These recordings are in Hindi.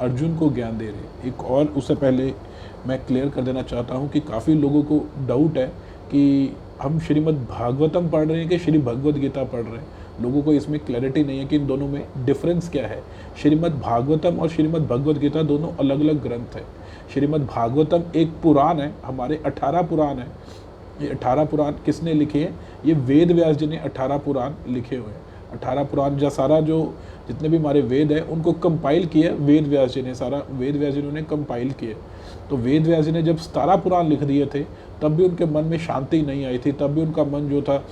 अर्जुन को ज्ञान दे रहे। एक और उससे पहले मैं क्लियर कर देना चाहता हूँ कि काफ़ी लोगों को डाउट है कि हम श्रीमद् भागवतम पढ़ रहे हैं कि श्री भगवद गीता पढ़ रहे हैं। लोगों को इसमें क्लैरिटी नहीं है कि इन दोनों में डिफरेंस क्या है। श्रीमद् भागवतम और श्रीमद् भगवद गीता दोनों अलग अलग ग्रंथ है। श्रीमद् भागवतम एक पुराण है, हमारे 18 पुराण है। ये 18 पुराण किसने लिखे हैं? ये वेद व्यास जी ने 18 पुराण लिखे हुए हैं। 18 पुराण जो सारा जो जितने भी हमारे वेद हैं उनको कंपाइल किया वेद व्यास जी ने, सारा वेद व्यास जी ने कंपाइल किया। तो वेद व्यास जी ने जब 17 पुराण लिख दिए थे तब भी उनके मन में शांति नहीं आई थी, तब भी उनका मन जो था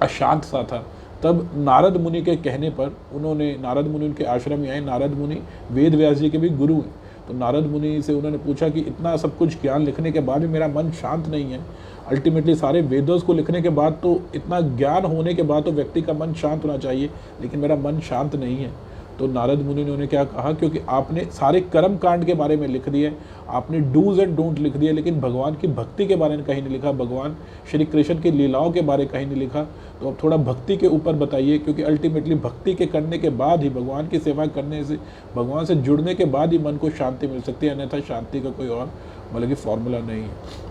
अशांत सा था। तब नारद मुनि के कहने पर उन्होंने, नारद मुनि उनके आश्रम में आए। नारद मुनि वेद व्यास जी के भी गुरु हैं। तो नारद मुनि से उन्होंने पूछा कि इतना सब कुछ ज्ञान लिखने के बाद भी मेरा मन शांत नहीं है। अल्टीमेटली सारे वेदों को लिखने के बाद तो, इतना ज्ञान होने के बाद तो व्यक्ति का मन शांत होना चाहिए, लेकिन मेरा मन शांत नहीं है। तो नारद मुनि ने उन्हें क्या कहा, क्योंकि आपने सारे कर्म कांड के बारे में लिख दिए, आपने डूज एंड डोंट लिख दिए, लेकिन भगवान की भक्ति के बारे में कहीं नहीं लिखा, भगवान श्री कृष्ण की लीलाओं के बारे में कहीं नहीं लिखा। तो अब थोड़ा भक्ति के ऊपर बताइए, क्योंकि अल्टीमेटली भक्ति के करने के बाद ही, भगवान की सेवा करने से, भगवान से जुड़ने के बाद ही मन को शांति मिल सकती है, अन्यथा शांति का कोई और मतलब कि फॉर्मूला नहीं है।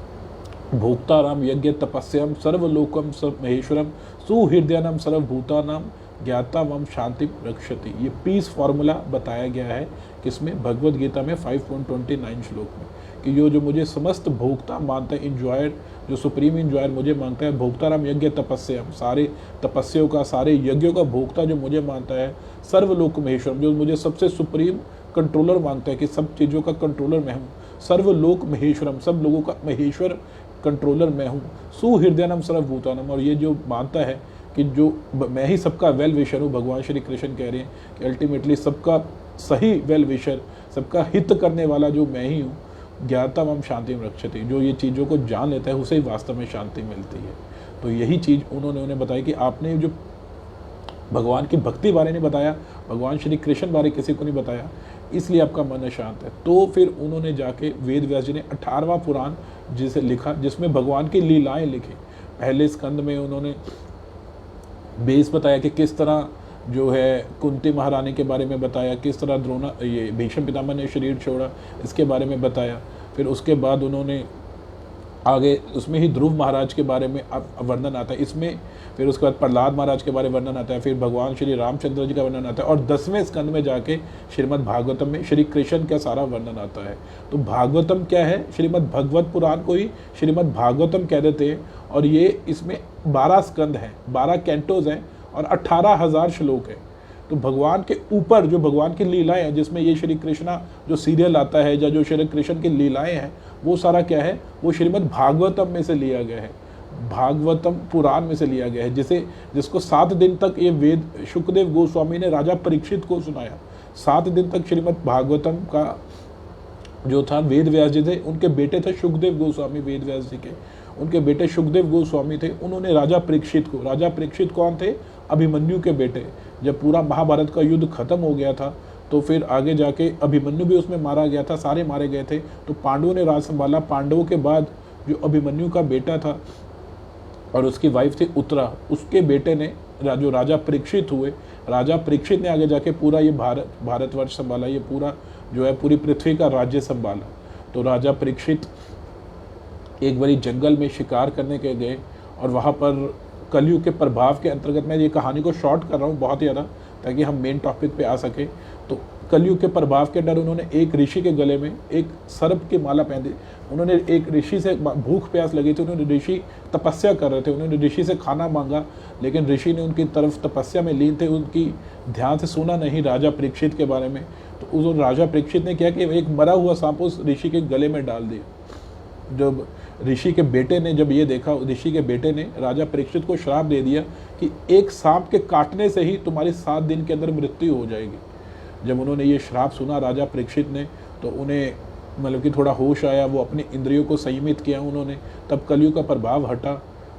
भोक्ताराम यज्ञ तपस्याम सर्वलोकम सब महेश्वरम सुहृदयानम सर्वभूतानाम ज्ञाता मम शांति रक्षति। ये पीस फार्मूला बताया गया है किसमें? भगवद गीता में 5.29 श्लोक में, कि जो मुझे समस्त भोक्ता मानता है, इंजॉयर, जो सुप्रीम इंजॉयर मुझे मानता है, भोक्ताराम यज्ञ तपस्या, सारे तपस्याओं का, सारे यज्ञों का भोक्ता जो मुझे मानता है, सर्वलोक महेश्वरम, जो मुझे सबसे सुप्रीम कंट्रोलर मानता है कि सब चीज़ों का कंट्रोलर मैं हूँ, सर्वलोक महेश्वरम, सब लोगों का महेश्वर कंट्रोलर मैं हूँ, सुहृदयानम सर्वभूतानम, और ये जो मानता है कि जो मैं ही सबका वेल विशर हूँ। भगवान श्री कृष्ण कह रहे हैं कि अल्टीमेटली सबका सही वेल विशर, सबका हित करने वाला जो मैं ही हूँ, ज्ञाता मम शांति में रक्षति, जो ये चीज़ों को जान लेता है उसे ही वास्तव में शांति मिलती है। तो यही चीज़ उन्होंने उन्हें बताई कि आपने जो भगवान की भक्ति बारे नहीं बताया, भगवान श्री कृष्ण बारे किसी को नहीं बताया, इसलिए आपका मन अशांत है। तो फिर उन्होंने जाके वेद व्यास जी ने 18वां पुराण जिसे लिखा, जिसमें भगवान की लीलाएं लिखी। पहले स्कंद में उन्होंने बेस बताया कि किस तरह जो है कुंती महारानी के बारे में बताया, किस तरह द्रोणा, ये भीष्म पितामह ने शरीर छोड़ा, इसके बारे में बताया। फिर उसके बाद उन्होंने आगे उसमें ही ध्रुव महाराज के बारे में वर्णन आता है इसमें, फिर उसके बाद प्रहलाद महाराज के बारे में वर्णन आता है, फिर भगवान श्री रामचंद्र जी का वर्णन आता है, और 10वें स्कंद में जाके श्रीमद् भागवतम में श्री कृष्ण का सारा वर्णन आता है। तो भागवतम क्या है? श्रीमद् भगवत पुराण को ही श्रीमद् भागवतम कह देते हैं। और ये इसमें 12 स्कंद हैं, 12 कैंटोज हैं और 18,000 श्लोक है। तो भगवान के ऊपर जो भगवान की लीलाएं हैं, जिसमें ये श्री कृष्णा जो सीरियल आता है या जो श्री कृष्ण की लीलाएं हैं, वो सारा क्या है? वो श्रीमद् भागवतम में से लिया गया है, भागवतम पुराण में से लिया गया है, जिसको 7 दिन तक ये वेद शुकदेव गोस्वामी ने राजा परीक्षित को सुनाया। 7 दिन तक श्रीमद् भागवतम का जो था वेद व्यास जी थे, उनके बेटे थे शुकदेव गोस्वामी, वेद व्यास जी के उनके बेटे शुकदेव गोस्वामी थे। उन्होंने राजा परीक्षित को, राजा परीक्षित कौन थे? अभिमन्यु के बेटे। जब पूरा महाभारत का युद्ध खत्म हो गया था तो फिर आगे जाके अभिमन्यु भी उसमें मारा गया था, सारे मारे गए थे। तो पांडवों ने राज संभाला। पांडवों के बाद जो अभिमन्यु का बेटा था और उसकी वाइफ थी उत्तरा, उसके बेटे ने, जो राजा परीक्षित हुए, राजा परीक्षित ने आगे जाके पूरा ये भारतवर्ष संभाला, ये पूरा जो है पूरी पृथ्वी का राज्य संभाला। तो राजा परीक्षित एक बारी जंगल में शिकार करने के गए और वहाँ पर कलयुग के प्रभाव के अंतर्गत, मैं ये कहानी को शॉर्ट कर रहा हूँ बहुत ज़्यादा ताकि हम मेन टॉपिक पे आ सके। तो कलयुग के प्रभाव के डर उन्होंने एक ऋषि के गले में एक सर्प की माला पहन दी। उन्होंने एक ऋषि से, भूख प्यास लगी थी, उन्होंने ऋषि तपस्या कर रहे थे, उन्होंने ऋषि से खाना मांगा, लेकिन ऋषि ने उनकी तरफ तपस्या में लीन थे, उनकी ध्यान से सुना नहीं राजा परीक्षित के बारे में। तो उस राजा परीक्षित ने क्या कि एक मरा हुआ सांप उस ऋषि के गले में डाल दिया। जब ऋषि के बेटे ने जब ये देखा, ऋषि के बेटे ने राजा परीक्षित को श्राप दे दिया कि एक सांप के काटने से ही तुम्हारी 7 दिन के अंदर मृत्यु हो जाएगी। जब उन्होंने ये श्राप सुना राजा परीक्षित ने, तो उन्हें मतलब कि थोड़ा होश आया, वो अपनी इंद्रियों को संयमित किया उन्होंने, तब कलयुग का प्रभाव हटा।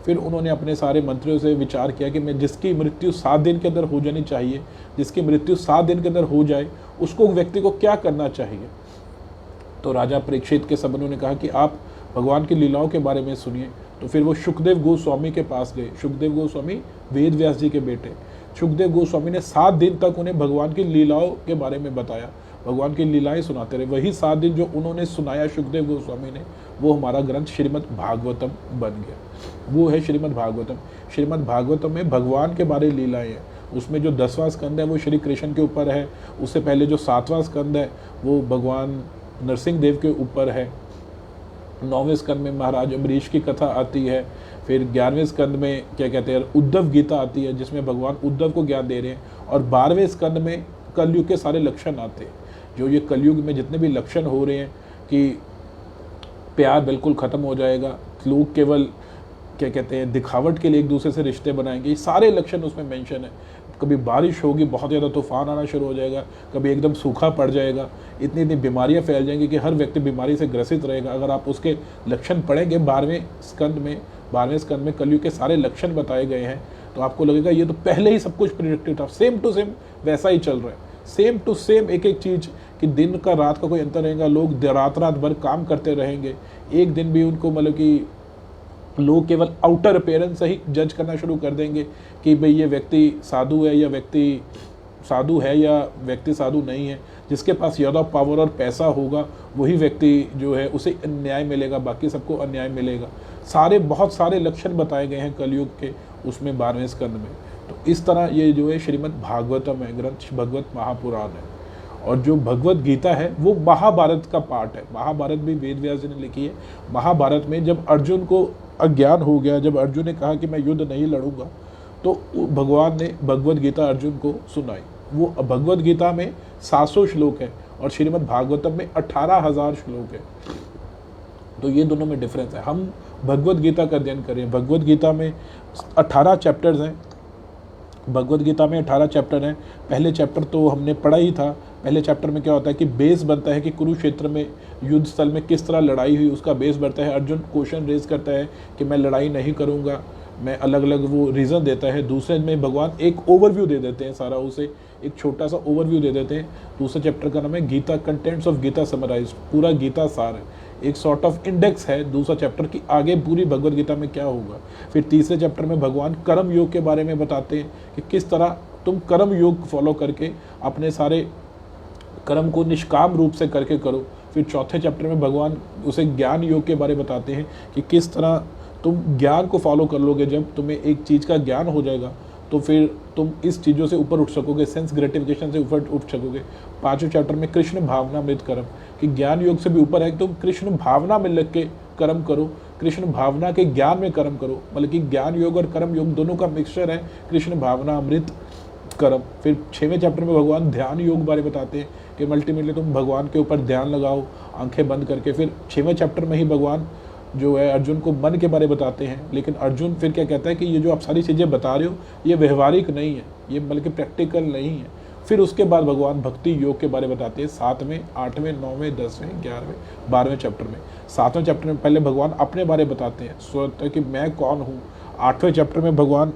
फिर उन्होंने अपने सारे मंत्रियों से विचार किया कि मैं जिसकी मृत्यु 7 दिन के अंदर हो जानी चाहिए, जिसकी मृत्यु 7 दिन के अंदर हो जाए, उसको व्यक्ति को क्या करना चाहिए। तो राजा परीक्षित के सबनों ने कहा कि आप भगवान की लीलाओं के बारे में सुनिए। तो फिर वो शुकदेव गोस्वामी के पास गए। शुकदेव गोस्वामी वेद व्यास जी के बेटे। शुकदेव गोस्वामी ने 7 दिन तक उन्हें भगवान की लीलाओं के बारे में बताया। भगवान की लीलाएं सुनाते रहे। वही 7 दिन जो उन्होंने सुनाया सुखदेव गोस्वामी ने, वो हमारा ग्रंथ श्रीमद् भागवतम बन गया। वो है श्रीमद् भागवतम। श्रीमद् भागवतम में भगवान के बारे लीलाएं हैं। उसमें जो 10वां स्कंद है वो श्री कृष्ण के ऊपर है। उससे पहले जो 7वां स्कंद है वो भगवान नरसिंह देव के ऊपर है। 9वें स्कंद में महाराज अम्बरीश की कथा आती है। फिर 11वें स्कंद में क्या कहते हैं, उद्धव गीता आती है, जिसमें भगवान उद्धव को ज्ञान दे रहे हैं। और 12वें स्कंद में कलयुग के सारे लक्षण आते हैं। जो ये कलयुग में जितने भी लक्षण हो रहे हैं कि प्यार बिल्कुल ख़त्म हो जाएगा, लोग केवल क्या कहते हैं दिखावट के लिए एक दूसरे से रिश्ते बनाएंगे, ये सारे लक्षण उसमें मेंशन है। कभी बारिश होगी, बहुत ज़्यादा तूफान आना शुरू हो जाएगा, कभी एकदम सूखा पड़ जाएगा, इतनी इतनी बीमारियां फैल जाएंगी कि हर व्यक्ति बीमारी से ग्रसित रहेगा। अगर आप उसके लक्षण पढ़ेंगे 12वें स्कंद में कलयुग के सारे लक्षण बताए गए हैं, तो आपको लगेगा ये तो पहले ही सब कुछ प्रिडिक्टेड था। सेम टू सेम वैसा ही चल रहा है, सेम टू सेम एक एक चीज़ कि दिन का रात का कोई अंतर रहेगा। लोग रात भर काम करते रहेंगे, एक दिन भी उनको मतलब कि लोग केवल आउटर अपीयरेंस से ही जज करना शुरू कर देंगे कि भाई ये व्यक्ति साधु है या व्यक्ति साधु नहीं है। जिसके पास ज़्यादा पावर और पैसा होगा वही व्यक्ति जो है उसे न्याय मिलेगा, बाकी सबको अन्याय मिलेगा। बहुत सारे लक्षण बताए गए हैं कलयुग के उसमें 12वें स्कंद में। तो इस तरह ये जो है श्रीमद् भागवतम है, ग्रंथ भगवत महापुराण है। और जो भगवत गीता है वो महाभारत का पार्ट है। महाभारत भी वेद व्यास जी ने लिखी है। महाभारत में जब अर्जुन को अज्ञान हो गया, जब अर्जुन ने कहा कि मैं युद्ध नहीं लड़ूंगा, तो भगवान ने भगवत गीता अर्जुन को सुनाई। वो भगवत गीता में 700 श्लोक है और श्रीमद् भागवतम में 18,000 श्लोक है। तो ये दोनों में डिफरेंस है। हम भगवत गीता का अध्ययन करें। भगवत गीता में 18 चैप्टर्स हैं। भगवत गीता में 18 चैप्टर हैं। पहले चैप्टर तो हमने पढ़ा ही था। पहले चैप्टर में क्या होता है कि बेस बनता है कि कुरुक्षेत्र में युद्ध स्थल में किस तरह लड़ाई हुई, उसका बेस बनता है। अर्जुन क्वेश्चन रेज करता है कि मैं लड़ाई नहीं करूंगा, मैं अलग अलग वो रीज़न देता है। दूसरे में भगवान एक ओवरव्यू दे देते हैं, सारा उसे एक छोटा सा ओवरव्यू दे देते हैं। दूसरे चैप्टर का नाम है Gita contents of Gita summarised, पूरा गीता सार है, एक सॉर्ट ऑफ इंडेक्स है दूसरा चैप्टर की आगे पूरी भगवत गीता में क्या होगा। फिर तीसरे चैप्टर में भगवान कर्म योग के बारे में बताते हैं कि किस तरह तुम कर्म योग फॉलो करके अपने सारे कर्म को निष्काम रूप से करके करो। फिर चौथे चैप्टर में भगवान उसे ज्ञान योग के बारे में बताते हैं कि किस तरह तुम ज्ञान को फॉलो कर लोगे। जब तुम्हें एक चीज़ का ज्ञान हो जाएगा तो फिर तुम इस चीज़ों से ऊपर उठ सकोगे, सेंस ग्रेटिफिकेशन से ऊपर उठ सकोगे। पांचवें चैप्टर में कृष्ण भावना मृत कर्म, कि ज्ञान योग से भी ऊपर है कि तुम कृष्ण भावना में लग के कर्म करो, कृष्ण भावना के ज्ञान में कर्म करो। मतलब कि ज्ञान योग और कर्म योग दोनों का मिक्सचर है कृष्ण भावना अमृत कर्म। फिर 6वें चैप्टर में भगवान ध्यान योग बारे बताते हैं कि अल्टीमेटली तुम भगवान के ऊपर ध्यान लगाओ आंखें बंद करके। फिर 6वें चैप्टर में ही भगवान जो है अर्जुन को मन के बारे बताते हैं। लेकिन अर्जुन फिर क्या कहता है कि ये जो आप सारी चीज़ें बता रहे हो ये व्यवहारिक नहीं है, ये बल्कि प्रैक्टिकल नहीं है। फिर उसके बाद भगवान भक्ति योग के बारे बताते हैं 7वें, 8वें, 9वें, 10वें, 11वें, 12वें चैप्टर में। 7वें चैप्टर में पहले भगवान अपने बारे बताते हैं, सोचते हैं कि मैं कौन हूँ। 8वें चैप्टर में भगवान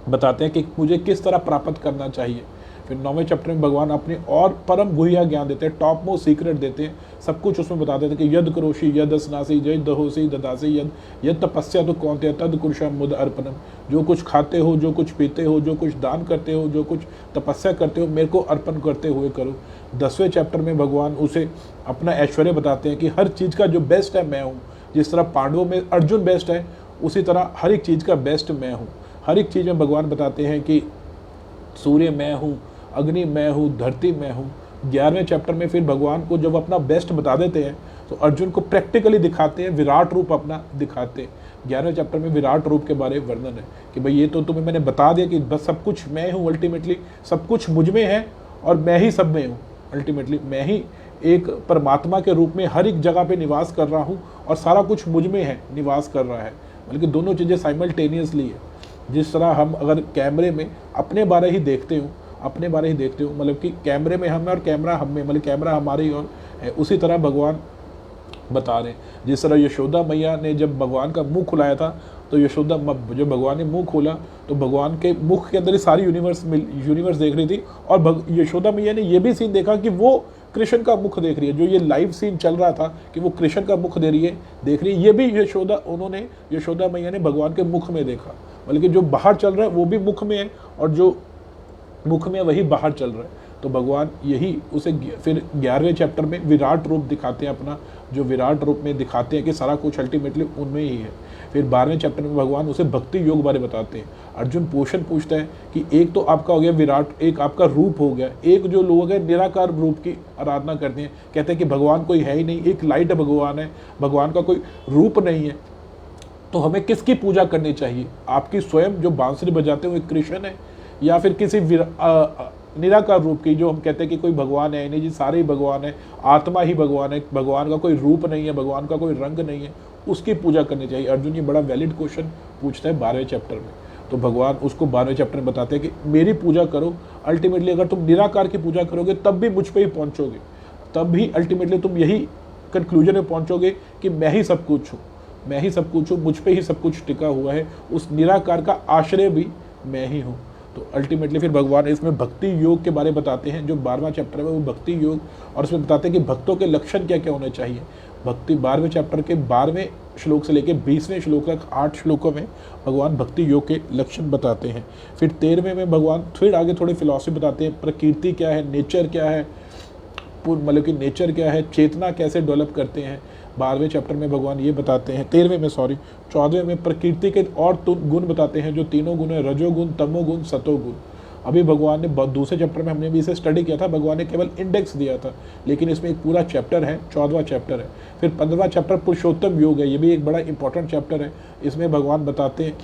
बताते हैं कि मुझे किस तरह प्राप्त करना चाहिए। फिर 9वें चैप्टर में भगवान अपने और परम गुह्य ज्ञान देते हैं, टॉप मोस्ट सीक्रेट देते हैं। सब कुछ उसमें बता देते हैं कि यद करोषि यद अस्नासी यद दहोसी ददासी यद तपस्या तो कौनते तद कुरुषम मुद अर्पणम। जो कुछ खाते हो, जो कुछ पीते हो, जो कुछ दान करते हो, जो कुछ तपस्या करते हो, मेरे को अर्पण करते हुए करो। 10वें चैप्टर में भगवान उसे अपना ऐश्वर्य बताते हैं कि हर चीज़ का जो बेस्ट है मैं हूँ। जिस तरह पांडवों में अर्जुन बेस्ट है, उसी तरह हर एक चीज़ का बेस्ट मैं हूँ। हर एक चीज़ में भगवान बताते हैं कि सूर्य मैं हूँ, अग्नि मैं हूँ, धरती मैं हूँ। 11वें चैप्टर में फिर भगवान को जब अपना बेस्ट बता देते हैं तो अर्जुन को प्रैक्टिकली दिखाते हैं, विराट रूप अपना दिखाते हैं। 11वें चैप्टर में विराट रूप के बारे में वर्णन है कि भाई ये तो तुम्हें मैंने बता दिया कि बस सब कुछ मैं हूँ, अल्टीमेटली सब कुछ मुझ में है और मैं ही सब में हूँ। अल्टीमेटली मैं ही एक परमात्मा के रूप में हर एक जगह पे निवास कर रहा हूँ और सारा कुछ मुझ में है, निवास कर रहा है। बल्कि दोनों चीज़ें साइमल्टेनियसली है। जिस तरह हम अगर कैमरे में अपने बारे ही देखते हो, मतलब कि कैमरे में हम और कैमरा हम में, मतलब कैमरा हमारी और है, उसी तरह भगवान बता रहे हैं। जिस तरह यशोदा मैया ने जब भगवान का मुंह खुलाया था तो जब भगवान ने मुंह खोला तो भगवान के मुख के अंदर ही सारी यूनिवर्स देख रही थी। और यशोदा मैया ने ये भी सीन देखा कि वो कृष्ण का मुख देख रही है। जो ये लाइव सीन चल रहा था कि वो कृष्ण का मुख देख रही है, ये भी यशोदा मैया ने भगवान के मुख में देखा। बल्कि जो बाहर चल रहा है वो भी मुख में है और जो मुख में वही बाहर चल रहा है। तो भगवान यही उसे फिर 11वें चैप्टर में विराट रूप दिखाते हैं अपना, जो विराट रूप में दिखाते हैं कि सारा कुछ अल्टीमेटली उनमें ही है। फिर 12वें चैप्टर में भगवान उसे भक्ति योग बारे बताते हैं। अर्जुन क्वेश्चन पूछता है कि एक तो आपका हो गया विराट, एक आपका रूप हो गया, एक जो लोग हैं निराकार रूप की आराधना करते हैं, कहते हैं कि भगवान कोई है ही नहीं, एक लाइट भगवान है, भगवान का कोई रूप नहीं है। तो हमें किसकी पूजा करनी चाहिए? आपकी स्वयं जो बांसुरी बजाते हुए कृष्ण है, या फिर किसी निराकार रूप की, जो हम कहते हैं कि कोई भगवान है नहीं जी, सारे ही भगवान है, आत्मा ही भगवान है, भगवान का कोई रूप नहीं है, भगवान का कोई रंग नहीं है, उसकी पूजा करनी चाहिए। अर्जुन ये बड़ा वैलिड क्वेश्चन पूछता है 12वें चैप्टर में। तो भगवान उसको 12वें चैप्टर में बताते हैं कि मेरी पूजा करो, अल्टीमेटली अगर तुम निराकार की पूजा करोगे तब भी मुझ पे ही पहुंचोगे, तब भी अल्टीमेटली तुम यही कंक्लूजन में पहुंचोगे कि मैं ही सब कुछ हूँ, मैं ही सब कुछ हूँ, मुझ पे ही सब कुछ टिका हुआ है, उस निराकार का आश्रय भी मैं ही हूँ। तो अल्टीमेटली फिर भगवान इसमें भक्ति योग के बारे में बताते हैं, जो 12वां चैप्टर है वो भक्ति योग, और उसमें बताते हैं कि भक्तों के लक्षण क्या क्या होने चाहिए। भक्ति 12वें चैप्टर के 12वें श्लोक से लेकर 20वें श्लोक तक 8 श्लोकों में भगवान भक्ति योग के लक्षण बताते हैं। फिर 13वें में भगवान फिर आगे थोड़ी फिलॉसफी बताते हैं, प्रकृति क्या है, नेचर क्या है, मतलब कि नेचर क्या है, चेतना कैसे डेवलप करते हैं। 12वें चैप्टर में भगवान ये बताते हैं, 14वें में प्रकृति के और गुण बताते हैं, जो तीनों गुण है, रजोगुण, तमोगुण, सतोगुण। अभी भगवान ने दूसरे चैप्टर में हमने भी इसे स्टडी किया था, भगवान ने केवल इंडेक्स दिया था, लेकिन इसमें एक पूरा चैप्टर है, 14वां चैप्टर है। फिर 15वां चैप्टर पुरुषोत्तम योग है, ये भी एक बड़ा इंपॉर्टेंट चैप्टर है। इसमें भगवान बताते हैं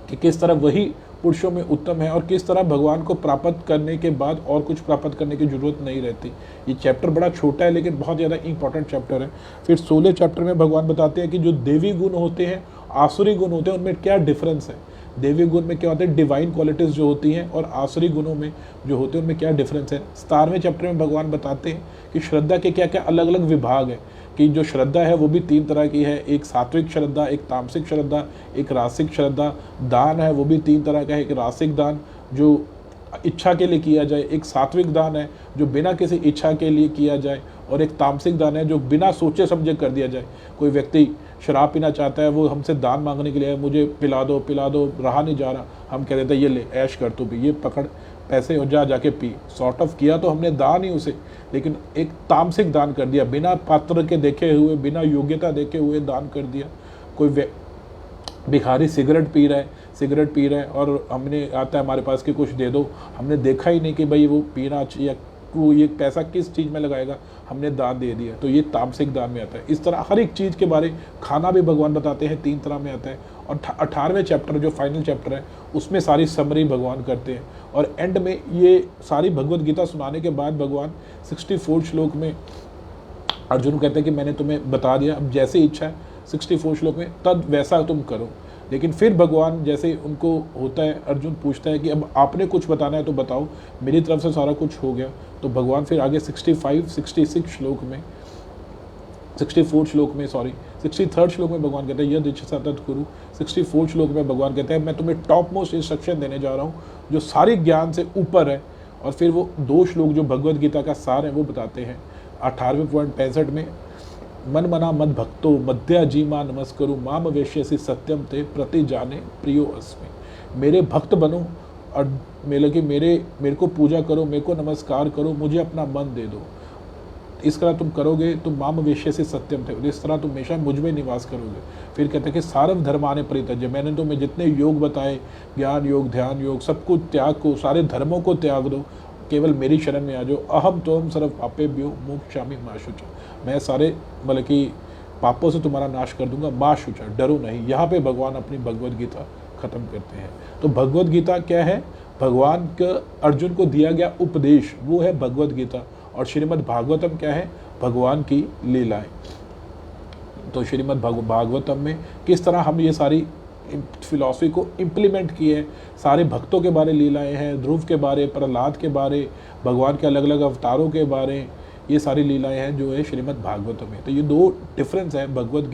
कि किस तरह वही पुरुषों में उत्तम है और किस तरह भगवान को प्राप्त करने के बाद और कुछ प्राप्त करने की जरूरत नहीं रहती। ये चैप्टर बड़ा छोटा है लेकिन बहुत ज़्यादा इंपॉर्टेंट चैप्टर है। फिर 16 चैप्टर में भगवान बताते हैं कि जो देवी गुण होते हैं, आसुरी गुण होते हैं, उनमें क्या डिफरेंस है। देवी गुण में क्या होते हैं, डिवाइन क्वालिटीज़ जो होती हैं, और आसुरी गुणों में जो होते हैं उनमें क्या डिफरेंस है। 17वें चैप्टर में भगवान बताते हैं कि श्रद्धा के क्या क्या अलग अलग विभाग हैं, कि जो श्रद्धा है वो भी 3 तरह की है, एक सात्विक श्रद्धा, एक तामसिक श्रद्धा, एक रासिक श्रद्धा। दान है वो भी 3 तरह का है, एक रासिक दान जो इच्छा के लिए किया जाए, एक सात्विक दान है जो बिना किसी इच्छा के लिए किया जाए, और एक तामसिक दान है जो बिना सोचे समझे कर दिया जाए। कोई व्यक्ति शराब पीना चाहता है, वो हमसे दान मांगने के लिए, मुझे पिला दो, रहा नहीं जा रहा, हम कह देते हैं ये ले ऐश कर तू भी, ये पकड़ पैसे और जाके पी। सॉर्ट ऑफ किया तो हमने दान ही उसे, लेकिन एक तामसिक दान कर दिया, बिना पात्र के देखे हुए, बिना योग्यता देखे हुए दान कर दिया। कोई भिखारी सिगरेट पी रहा है और हमने आता है हमारे पास कि कुछ दे दो, हमने देखा ही नहीं कि भाई वो पीना चाहिए, वो ये पैसा किस चीज़ में लगाएगा, हमने दान दे दिया, तो ये तामसिक दान में आता है। इस तरह हर एक चीज़ के बारे, खाना भी भगवान बताते हैं 3 तरह में आता है। और 18वें चैप्टर जो फाइनल चैप्टर है उसमें सारी समरी भगवान करते हैं, और एंड में ये सारी भगवद गीता सुनाने के बाद भगवान 64 श्लोक में अर्जुन कहते हैं कि मैंने तुम्हें बता दिया, अब जैसे इच्छा है 64 श्लोक में तद वैसा तुम करो। लेकिन फिर भगवान जैसे उनको होता है, अर्जुन पूछता है कि अब आपने कुछ बताना है तो बताओ, मेरी तरफ से सारा कुछ हो गया। तो भगवान फिर आगे 63 श्लोक में 63 श्लोक में 63rd श्लोक में भगवान कहते हैं यद इच्छा सतत कुरु। 64 श्लोक में भगवान कहते हैं मैं तुम्हें टॉप मोस्ट इंस्ट्रक्शन देने जा रहा हूँ जो सारी ज्ञान से ऊपर है। और फिर वो 2 श्लोक जो भगवद गीता का सार है वो बताते हैं 18वें में, मन मना मद भक्तो मध्या जीमा नमस्करु माम वेश्यसि सत्यम ते प्रति जाने प्रियो अस्मि। मेरे भक्त बनो और मेरे को पूजा करो, मेरे को नमस्कार करो, मुझे अपना मन दे दो। इस तरह तुम करोगे तो माम वेश्यसि सत्यम थे, इस तरह तुम हमेशा मुझ में निवास करोगे। फिर कहते हैं कि सारव धर्माने परित्यज्य, मैंने तुम्हें जितने योग बताए, ज्ञान योग, ध्यान योग, सब कुछ त्याग को, सारे धर्मों को त्याग दो, केवल मेरी शरण में आ जाओ। अहम तोम सर्व पापेभ्यो मोक्षामि मा शुचा, मैं सारे मतलब कि पापों से तुम्हारा नाश कर दूंगा, मा शुचा, डरो नहीं। यहाँ पे भगवान अपनी भगवद गीता खत्म करते हैं। तो भगवद गीता क्या है? भगवान का अर्जुन को दिया गया उपदेश वो है भगवद गीता। और श्रीमद् भागवतम क्या है? भगवान की लीलाएं। तो श्रीमद् भागवतम में किस तरह हम ये सारी फिलॉसफी को इम्प्लीमेंट किए, सारे भक्तों के बारे लीलाएं हैं, ध्रुव के बारे, प्रहलाद के बारे, भगवान के अलग अलग अवतारों के बारे, ये सारी लीलाएं हैं जो है श्रीमद् भागवतम में। तो ये 2 डिफरेंस है भगवद